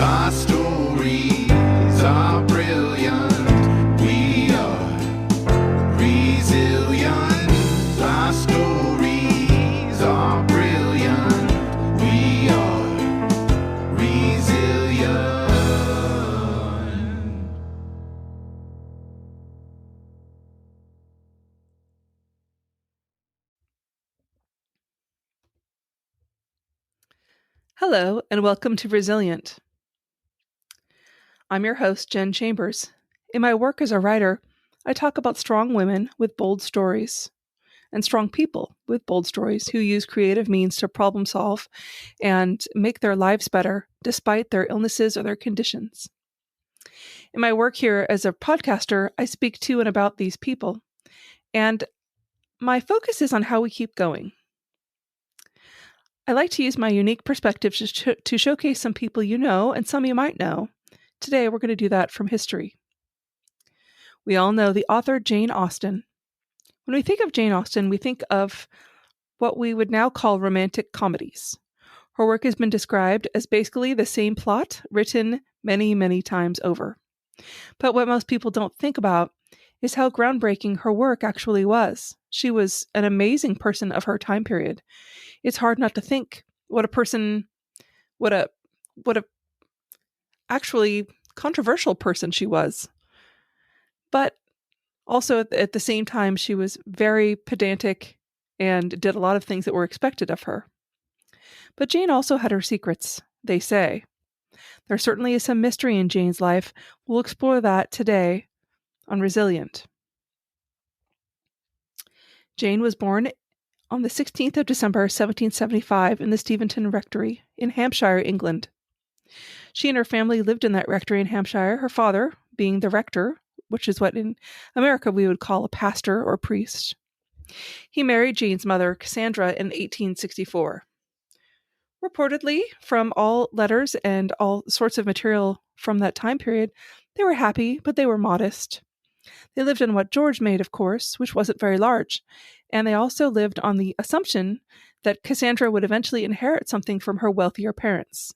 Our stories are brilliant. We are resilient. Our stories are brilliant. We are resilient. Hello, and welcome to Resilient. I'm your host, Jen Chambers. In my work as a writer, I talk about strong women with bold stories and strong people with bold stories who use creative means to problem solve and make their lives better despite their illnesses or their conditions. In my work here as a podcaster, I speak to and about these people, and my focus is on how we keep going. I like to use my unique perspective to showcase some people you know and some you might know. Today, we're going to do that from history. We all know the author Jane Austen. When we think of Jane Austen, we think of what we would now call romantic comedies. Her work has been described as basically the same plot written many, many times over. But what most people don't think about is how groundbreaking her work actually was. She was an amazing person of her time period. It's hard not to think what a actually controversial person she was. But also at the same time, she was very pedantic and did a lot of things that were expected of her. But Jane also had her secrets, they say. There certainly is some mystery in Jane's life. We'll explore that today on Resilient. Jane was born on the 16th of December, 1775 in the Steventon Rectory in Hampshire, England. She and her family lived in that rectory in Hampshire, her father being the rector, which is what in America we would call a pastor or priest. He married Jane's mother, Cassandra, in 1864. Reportedly, from all letters and all sorts of material from that time period, they were happy, but they were modest. They lived in what George made, of course, which wasn't very large, and they also lived on the assumption that Cassandra would eventually inherit something from her wealthier parents.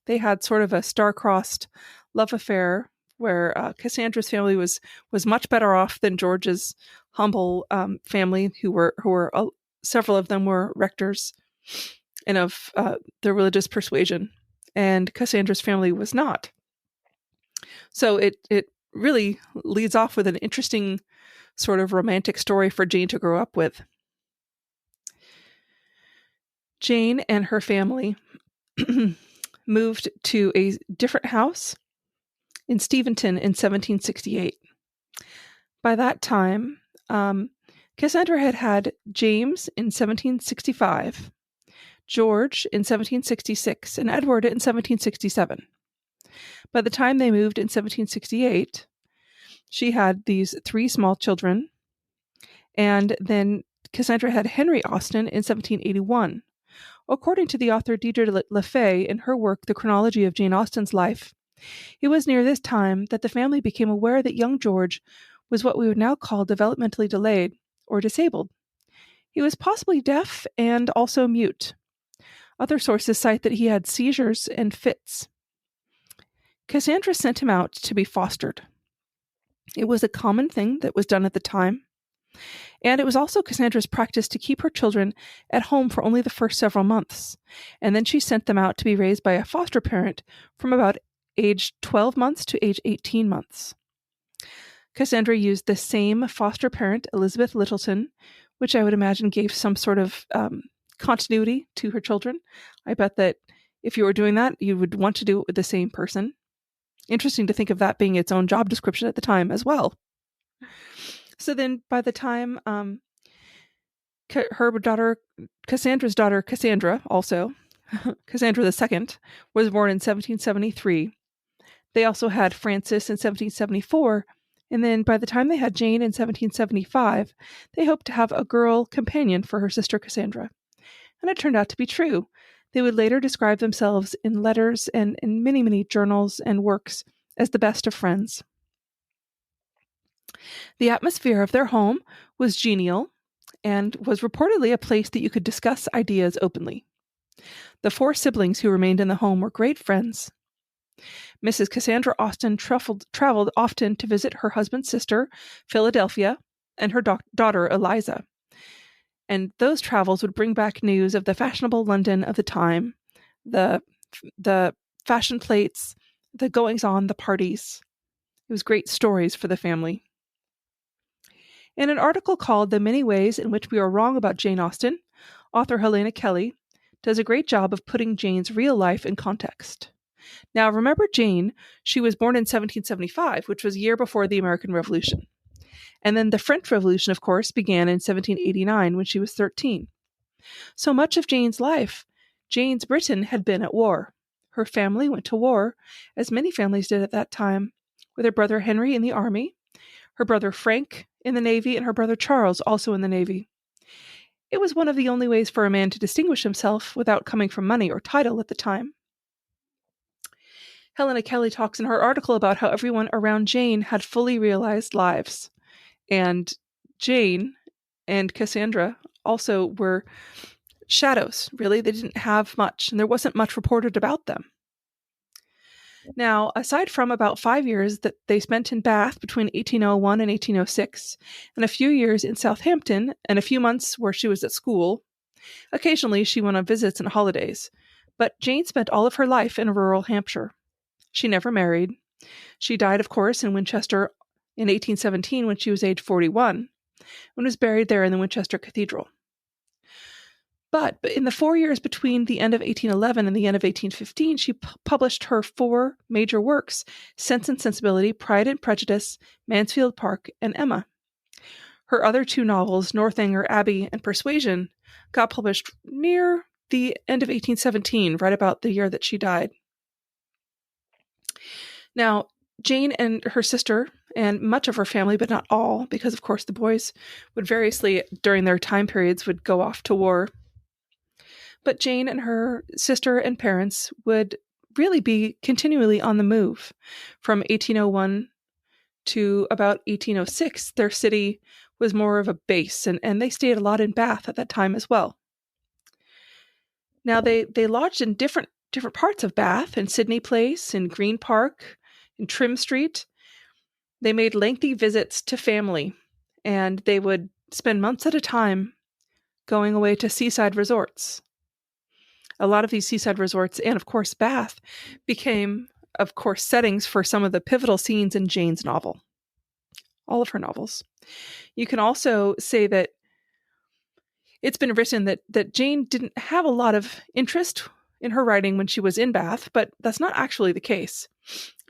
They had sort of a star-crossed love affair where Cassandra's family was much better off than George's humble family, who were several of them were rectors and of their religious persuasion, and Cassandra's family was not. So it really leads off with an interesting sort of romantic story for Jane to grow up with. Jane and her family moved to a different house in Steventon in 1768. By that time, Cassandra had James in 1765, George in 1766, and Edward in 1767. By the time they moved in 1768, she had these 3 small children, and then Cassandra had Henry Austen in 1781. According to the author Deirdre Lefay in her work, The Chronology of Jane Austen's Life, it was near this time that the family became aware that young George was what we would now call developmentally delayed or disabled. He was possibly deaf and also mute. Other sources cite that he had seizures and fits. Cassandra sent him out to be fostered. It was a common thing that was done at the time, and it was also Cassandra's practice to keep her children at home for only the first several months, and then she sent them out to be raised by a foster parent from about age 12 months to age 18 months. Cassandra used the same foster parent, Elizabeth Littleton, which I would imagine gave some sort of continuity to her children. I bet that if you were doing that, you would want to do it with the same person. Interesting to think of that being its own job description at the time as well. So then by the time her daughter, Cassandra's daughter, Cassandra, also, Cassandra II, was born in 1773. They also had Frances in 1774, and then by the time they had Jane in 1775, they hoped to have a girl companion for her sister Cassandra. And it turned out to be true. They would later describe themselves in letters and in many, many journals and works as the best of friends. The atmosphere of their home was genial and was reportedly a place that you could discuss ideas openly. The 4 siblings who remained in the home were great friends. Mrs. Cassandra Austen traveled often to visit her husband's sister, Philadelphia, and her daughter, Eliza. And those travels would bring back news of the fashionable London of the time, the fashion plates, the goings-on, the parties. It was great stories for the family. In an article called The Many Ways in Which We Are Wrong About Jane Austen, author Helena Kelly does a great job of putting Jane's real life in context. Now, remember Jane, she was born in 1775, which was a year before the American Revolution. And then the French Revolution, of course, began in 1789 when she was 13. So much of Jane's life, Jane's Britain had been at war. Her family went to war, as many families did at that time, with her brother Henry in the army, her brother Frank in the Navy, and her brother Charles also in the Navy. It was one of the only ways for a man to distinguish himself without coming from money or title at the time. Helena Kelly talks in her article about how everyone around Jane had fully realized lives. And Jane and Cassandra also were shadows, really. They didn't have much, and there wasn't much reported about them. Now, aside from about 5 years that they spent in Bath between 1801 and 1806, and a few years in Southampton, and a few months where she was at school, occasionally she went on visits and holidays. But Jane spent all of her life in rural Hampshire. She never married. She died, of course, in Winchester in 1817 when she was age 41, and was buried there in the Winchester Cathedral. But in the 4 years between the end of 1811 and the end of 1815, she published her 4 major works: Sense and Sensibility, Pride and Prejudice, Mansfield Park, and Emma. Her other 2 novels, Northanger Abbey and Persuasion, got published near the end of 1817, right about the year that she died. Now, Jane and her sister, and much of her family, but not all, because of course the boys would variously, during their time periods, would go off to war. But Jane and her sister and parents would really be continually on the move. From 1801 to about 1806, their city was more of a base, and they stayed a lot in Bath at that time as well. Now, they lodged in different parts of Bath, in Sydney Place, in Green Park, in Trim Street. They made lengthy visits to family, and they would spend months at a time going away to seaside resorts. A lot of these seaside resorts, and of course Bath, became, of course, settings for some of the pivotal scenes in Jane's novel. All of her novels. You can also say that it's been written that Jane didn't have a lot of interest in her writing when she was in Bath, but that's not actually the case.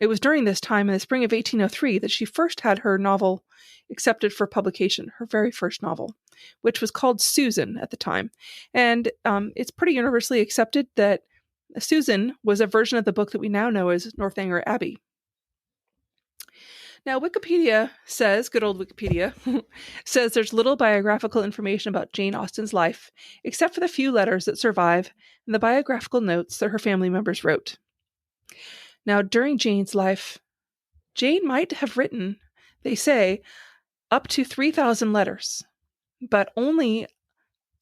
It was during this time, in the spring of 1803, that she first had her novel accepted for publication, her very first novel, which was called Susan at the time. And it's pretty universally accepted that Susan was a version of the book that we now know as Northanger Abbey. Now, Wikipedia says, good old Wikipedia, says there's little biographical information about Jane Austen's life, except for the few letters that survive and the biographical notes that her family members wrote. Now, during Jane's life, Jane might have written, they say, up to 3,000 letters, but only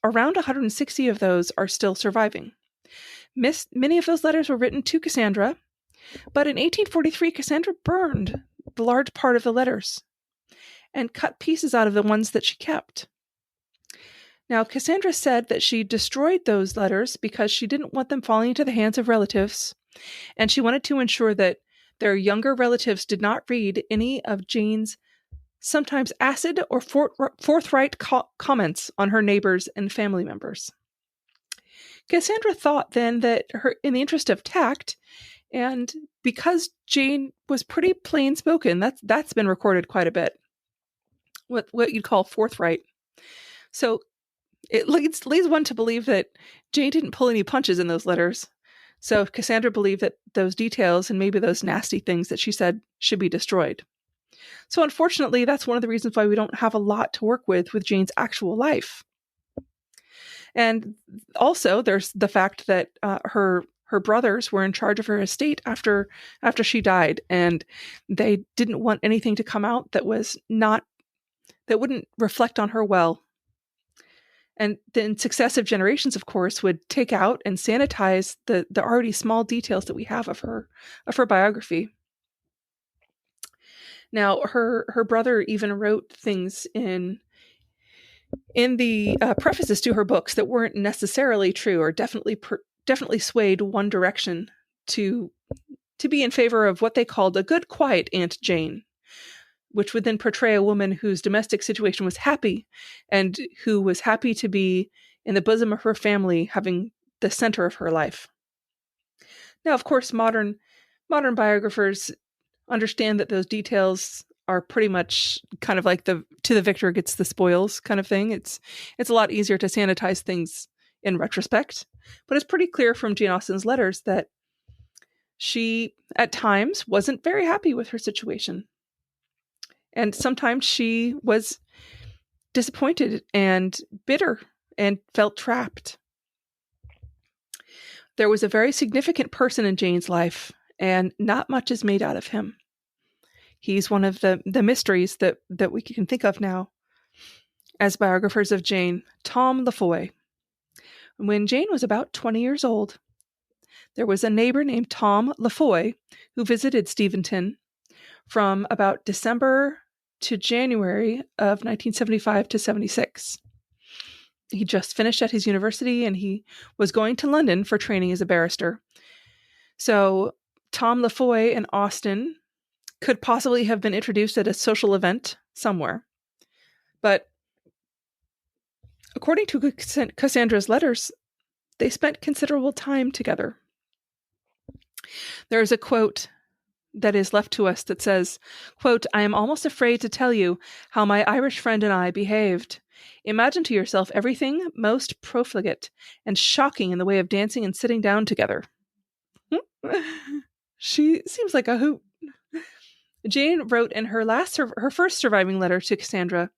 around 160 of those are still surviving. Many of those letters were written to Cassandra, but in 1843, Cassandra burned the large part of the letters and cut pieces out of the ones that she kept. Now, Cassandra said that she destroyed those letters because she didn't want them falling into the hands of relatives, and she wanted to ensure that their younger relatives did not read any of Jane's sometimes acid or forthright comments on her neighbors and family members. Cassandra thought then that in the interest of tact, and because Jane was pretty plain-spoken, that's been recorded quite a bit, what you'd call forthright. So it leads one to believe that Jane didn't pull any punches in those letters. So Cassandra believed that those details and maybe those nasty things that she said should be destroyed. So unfortunately, that's one of the reasons why we don't have a lot to work with Jane's actual life. And also, there's the fact that her brothers were in charge of her estate after she died, and they didn't want anything to come out that wouldn't reflect on her well. And then successive generations, of course, would take out and sanitize the already small details that we have of her biography. Now, her brother even wrote things in the prefaces to her books that weren't necessarily true, or definitely swayed one direction to be in favor of what they called a good, quiet Aunt Jane, which would then portray a woman whose domestic situation was happy and who was happy to be in the bosom of her family, having the center of her life. Now, of course, modern biographers understand that those details are pretty much kind of like the to the victor gets the spoils kind of thing. It's a lot easier to sanitize things in retrospect, but it's pretty clear from Jane Austen's letters that she at times wasn't very happy with her situation. And sometimes she was disappointed and bitter and felt trapped. There was a very significant person in Jane's life, and not much is made out of him. He's one of the mysteries that we can think of now as biographers of Jane, Tom Lefroy. When Jane was about 20 years old, there was a neighbor named Tom Lefroy who visited Steventon from about December to January of 1975 to 76. He just finished at his university and he was going to London for training as a barrister. So Tom Lefroy and Austen could possibly have been introduced at a social event somewhere. But according to Cassandra's letters, they spent considerable time together. There is a quote that is left to us that says, quote, "I am almost afraid to tell you how my Irish friend and I behaved. Imagine to yourself everything most profligate and shocking in the way of dancing and sitting down together." She seems like a hoot. Jane wrote in her first surviving letter to Cassandra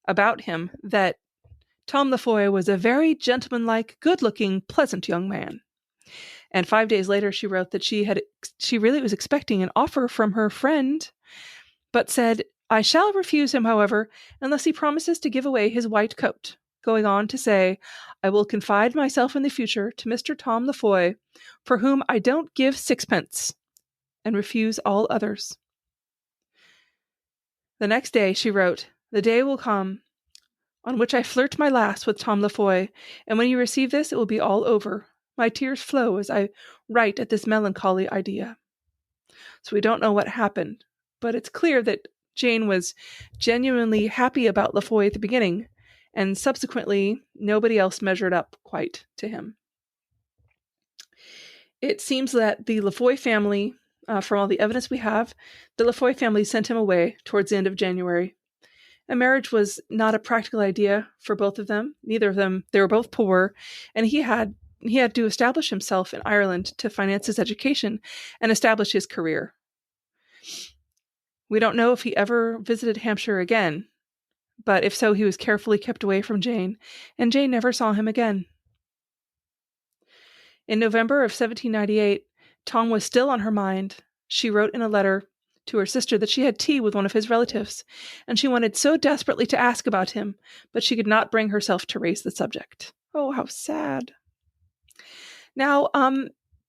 about him that Tom Lefroy was a very gentlemanlike, good-looking, pleasant young man. And 5 days later, she wrote that she really was expecting an offer from her friend, but said, "I shall refuse him, however, unless he promises to give away his white coat," going on to say, "I will confide myself in the future to Mr. Tom Lefroy, for whom I don't give sixpence, and refuse all others." The next day she wrote, "The day will come on which I flirt my last with Tom Lefroy, and when you receive this, it will be all over. My tears flow as I write at this melancholy idea." So we don't know what happened, but it's clear that Jane was genuinely happy about Lefroy at the beginning, and subsequently nobody else measured up quite to him. It seems that the Lefroy family, from all the evidence we have, the Lefroy family sent him away towards the end of January. A marriage was not a practical idea for both of them. Neither of them, they were both poor, and he had to establish himself in Ireland to finance his education and establish his career. We don't know if he ever visited Hampshire again, but if so, he was carefully kept away from Jane, and Jane never saw him again. In November of 1798, Tom was still on her mind. She wrote in a letter to her sister that she had tea with one of his relatives, and she wanted so desperately to ask about him, but she could not bring herself to raise the subject. Oh, how sad. Now,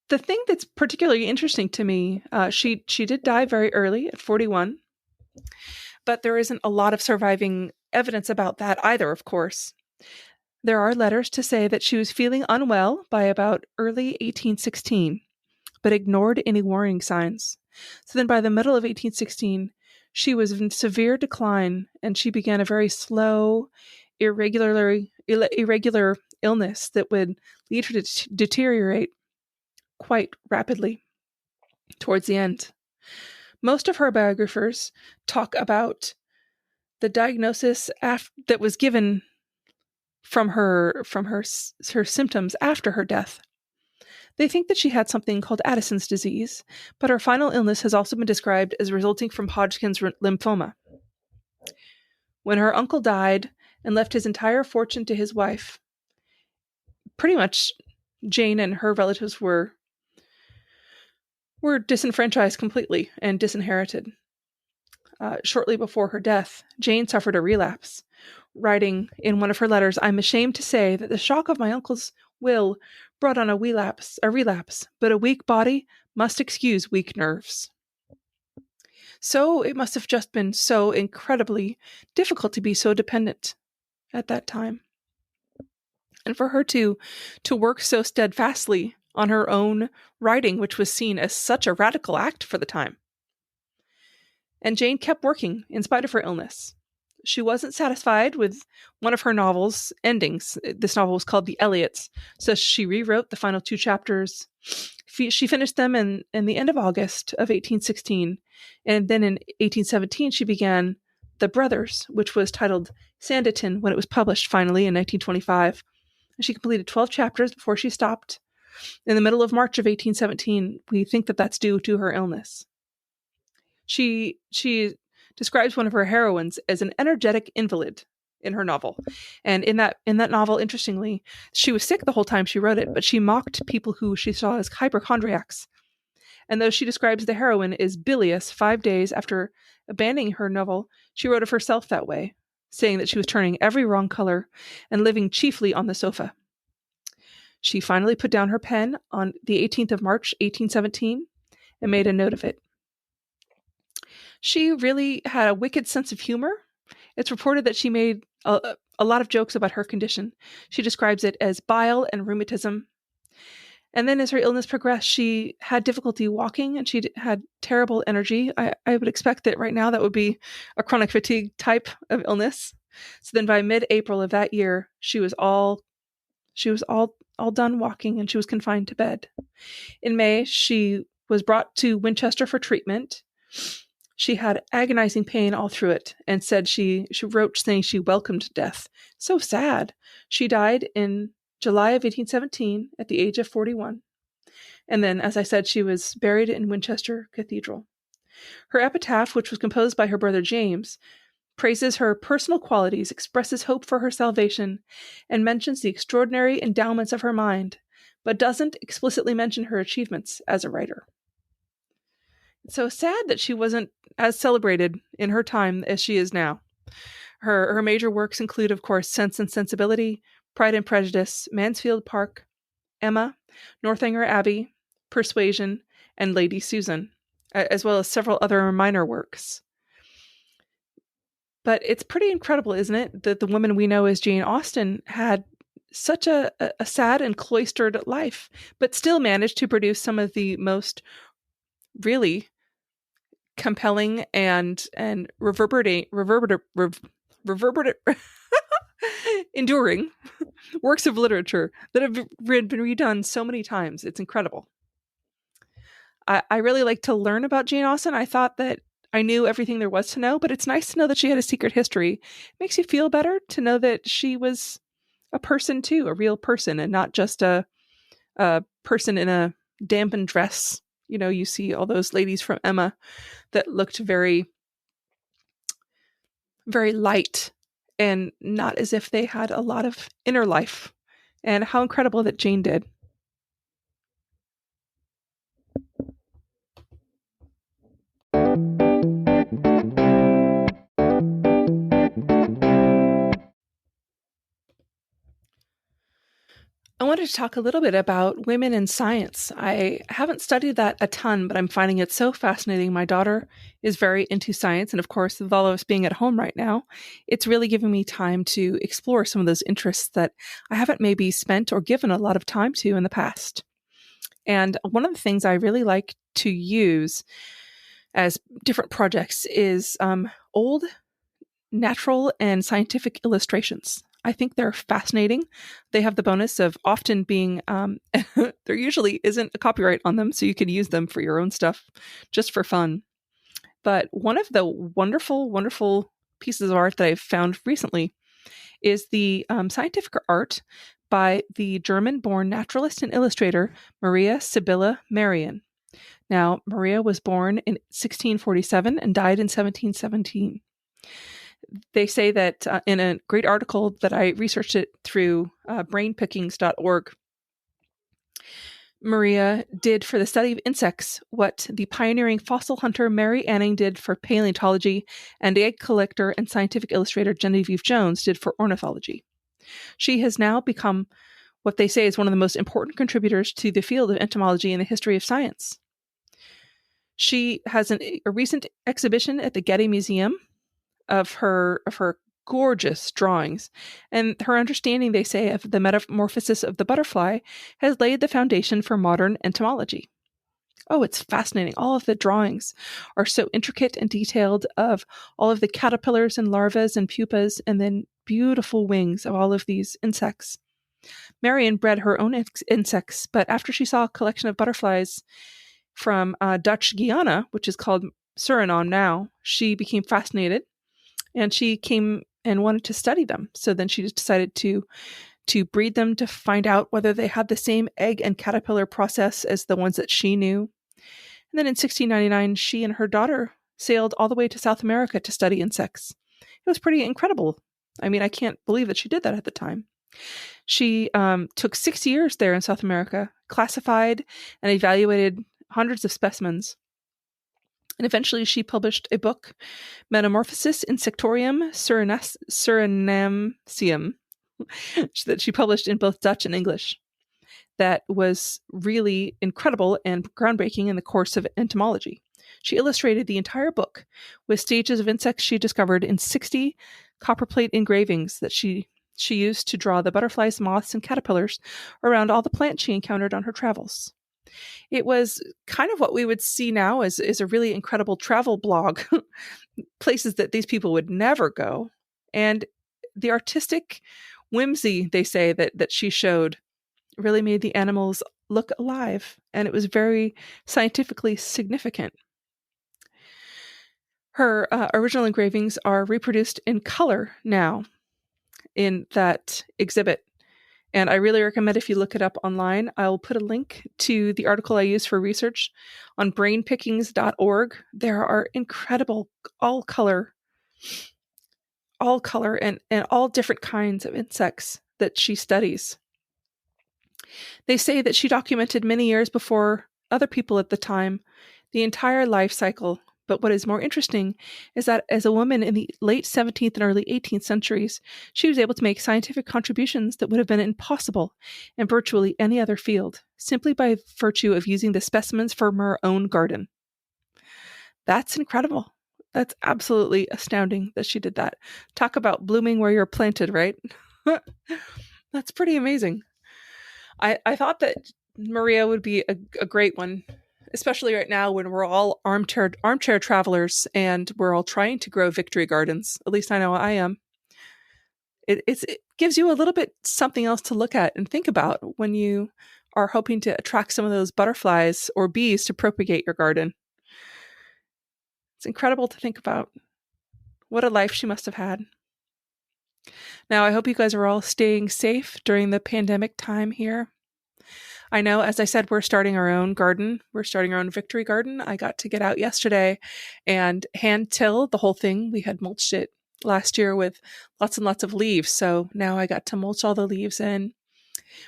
the thing that's particularly interesting to me, she did die very early at 41, but there isn't a lot of surviving evidence about that either, of course. There are letters to say that she was feeling unwell by about early 1816, but ignored any warning signs. So then by the middle of 1816, she was in severe decline, and she began a very slow, irregular illness that would lead her to deteriorate quite rapidly towards the end. Most of her biographers talk about the diagnosis that was given from her symptoms after her death. They think that she had something called Addison's disease, but her final illness has also been described as resulting from Hodgkin's lymphoma. When her uncle died and left his entire fortune to his wife, pretty much Jane and her relatives were disenfranchised completely and disinherited. Shortly before her death, Jane suffered a relapse, writing in one of her letters, "I'm ashamed to say that the shock of my uncle's will brought on a relapse, but a weak body must excuse weak nerves." So it must have just been so incredibly difficult to be so dependent at that time. And for her to work so steadfastly on her own writing, which was seen as such a radical act for the time. And Jane kept working in spite of her illness. She wasn't satisfied with one of her novel's endings. This novel was called The Elliots, so she rewrote the final 2 chapters. She finished them in the end of August of 1816, and then in 1817 she began The Brothers, which was titled Sanditon when it was published finally in 1925. And she completed 12 chapters before she stopped. In the middle of March of 1817, we think that that's due to her illness. She describes one of her heroines as an energetic invalid in her novel. And in that novel, interestingly, she was sick the whole time she wrote it, but she mocked people who she saw as hypochondriacs. And though she describes the heroine as bilious 5 days after abandoning her novel, she wrote of herself that way, saying that she was turning every wrong color and living chiefly on the sofa. She finally put down her pen on the 18th of March, 1817, and made a note of it. She really had a wicked sense of humor. It's reported that she made a lot of jokes about her condition. She describes it as bile and rheumatism. And then as her illness progressed, she had difficulty walking and she had terrible energy. I would expect that right now that would be a chronic fatigue type of illness. So then by mid-April of that year, she was all done walking and she was confined to bed. In May, she was brought to Winchester for treatment. She had agonizing pain all through it and said she wrote saying she welcomed death. So sad. She died in July of 1817 at the age of 41. And then, as I said, she was buried in Winchester Cathedral. Her epitaph, which was composed by her brother James, praises her personal qualities, expresses hope for her salvation, and mentions the extraordinary endowments of her mind, but doesn't explicitly mention her achievements as a writer. It's so sad that she wasn't as celebrated in her time as she is now. Her major works include, of course, Sense and Sensibility, Pride and Prejudice, Mansfield Park, Emma, Northanger Abbey, Persuasion, and Lady Susan, as well as several other minor works. But it's pretty incredible, isn't it, that the woman we know as Jane Austen had such a sad and cloistered life, but still managed to produce some of the most really compelling and enduring works of literature that have been redone so many times. It's incredible. I really like to learn about Jane Austen. I thought that I knew everything there was to know, but it's nice to know that she had a secret history. It makes you feel better to know that she was a person too, a real person, and not just a person in a dampened dress. You know, you see all those ladies from Emma that looked very, very light and not as if they had a lot of inner life. And how incredible that Jane did. I wanted to talk a little bit about women in science. I haven't studied that a ton, but I'm finding it so fascinating. My daughter is very into science, and of course, with all of us being at home right now, it's really giving me time to explore some of those interests that I haven't maybe spent or given a lot of time to in the past. And one of the things I really like to use as different projects is old natural and scientific illustrations. I think they're fascinating. They have the bonus of often being, there usually isn't a copyright on them, so you can use them for your own stuff just for fun. But one of the wonderful, wonderful pieces of art that I've found recently is the scientific art by the German-born naturalist and illustrator Maria Sibylla Merian. Now, Maria was born in 1647 and died in 1717. They say that in a great article that I researched it through brainpickings.org, Maria did for the study of insects what the pioneering fossil hunter Mary Anning did for paleontology, and egg collector and scientific illustrator Genevieve Jones did for ornithology. She has now become what they say is one of the most important contributors to the field of entomology in the history of science. She has a recent exhibition at the Getty Museum of her gorgeous drawings, and her understanding, they say, of the metamorphosis of the butterfly has laid the foundation for modern entomology. Oh, it's fascinating. All of the drawings are so intricate and detailed of all of the caterpillars and larvae and pupas, and then beautiful wings of all of these insects. Merian bred her own insects, but after she saw a collection of butterflies from Dutch Guiana, which is called Suriname now, she became fascinated, and she came and wanted to study them. So then she just decided to breed them to find out whether they had the same egg and caterpillar process as the ones that she knew. And then in 1699, she and her daughter sailed all the way to South America to study insects. It was pretty incredible. I mean, I can't believe that she did that at the time. She took 6 years there in South America, classified and evaluated hundreds of specimens. And eventually she published a book, Metamorphosis Insectorium Surinamensium, that she published in both Dutch and English. That was really incredible and groundbreaking in the course of entomology. She illustrated the entire book with stages of insects she discovered in 60 copperplate engravings that she used to draw the butterflies, moths, and caterpillars around all the plants she encountered on her travels. It was kind of what we would see now as a really incredible travel blog, places that these people would never go. And the artistic whimsy, they say, that she showed really made the animals look alive, and it was very scientifically significant. Her original engravings are reproduced in color now in that exhibit. And I really recommend, if you look it up online, I'll put a link to the article I use for research on brainpickings.org. There are incredible all color and all different kinds of insects that she studies. They say that she documented many years before other people at the time the entire life cycle. But what is more interesting is that as a woman in the late 17th and early 18th centuries, she was able to make scientific contributions that would have been impossible in virtually any other field, simply by virtue of using the specimens from her own garden. That's incredible. That's absolutely astounding that she did that. Talk about blooming where you're planted, right? That's pretty amazing. I thought that Maria would be a great one, especially right now when we're all armchair travelers and we're all trying to grow victory gardens. At least I know I am. It gives you a little bit something else to look at and think about when you are hoping to attract some of those butterflies or bees to propagate your garden. It's incredible to think about. What a life she must have had. Now, I hope you guys are all staying safe during the pandemic time here. I know, as I said, we're starting our own garden. We're starting our own victory garden. I got to get out yesterday and hand till the whole thing. We had mulched it last year with lots and lots of leaves. So now I got to mulch all the leaves in.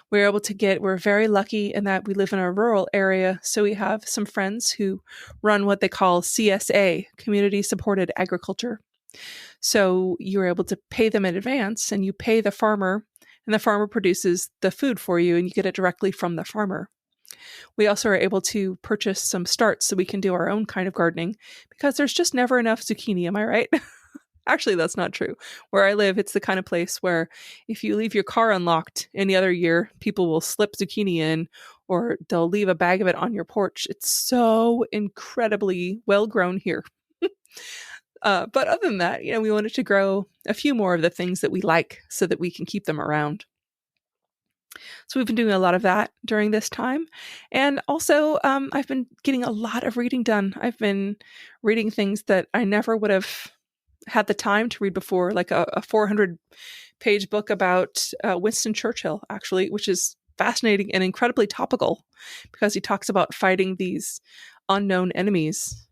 We're very lucky in that we live in a rural area. So we have some friends who run what they call CSA, Community Supported Agriculture. So you're able to pay them in advance, and you pay the farmer, and the farmer produces the food for you, and you get it directly from the farmer. We also are able to purchase some starts so we can do our own kind of gardening, because there's just never enough zucchini, am I right? Actually, that's not true. Where I live, it's the kind of place where if you leave your car unlocked any other year, people will slip zucchini in, or they'll leave a bag of it on your porch. It's so incredibly well grown here. But other than that, we wanted to grow a few more of the things that we like so that we can keep them around. So we've been doing a lot of that during this time. And also, I've been getting a lot of reading done. I've been reading things that I never would have had the time to read before, like a 400-page book about Winston Churchill, actually, which is fascinating and incredibly topical because he talks about fighting these unknown enemies.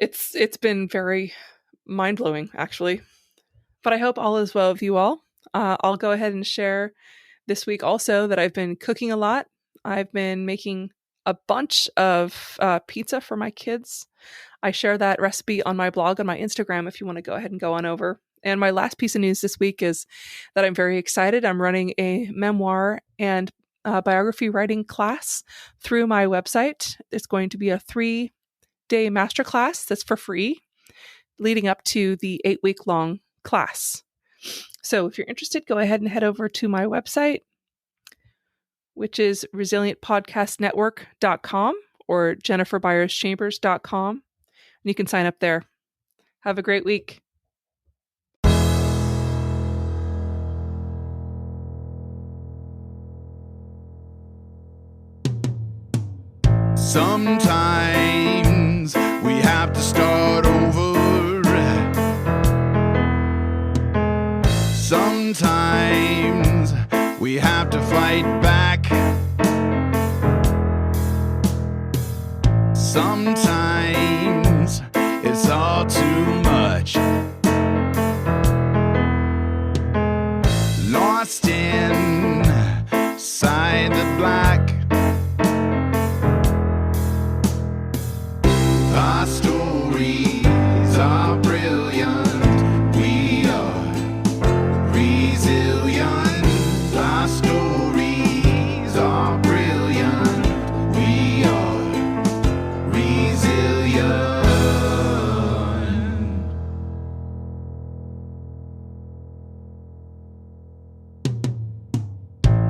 It's been very mind-blowing, actually. But I hope all is well with you all. I'll go ahead and share this week also that I've been cooking a lot. I've been making a bunch of pizza for my kids. I share that recipe on my blog on my Instagram if you want to go ahead and go on over. And my last piece of news this week is that I'm very excited. I'm running a memoir and biography writing class through my website. It's going to be a 3-day masterclass that's for free, leading up to the 8-week-long class. So if you're interested, go ahead and head over to my website, which is resilientpodcastnetwork.com or jenniferbyerschambers.com. And you can sign up there. Have a great week. Sometimes we have to start over. Sometimes we have to fight back. Sometimes it's all too much. Lost inside the black. Our stories are brilliant. We are resilient. Our stories are brilliant. We are resilient.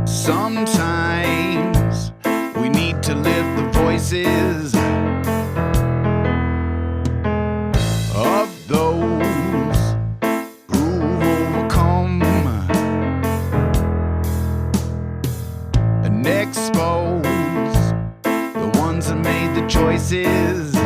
Sometimes we need to lift the voices of those who've overcome and expose the ones that made the choices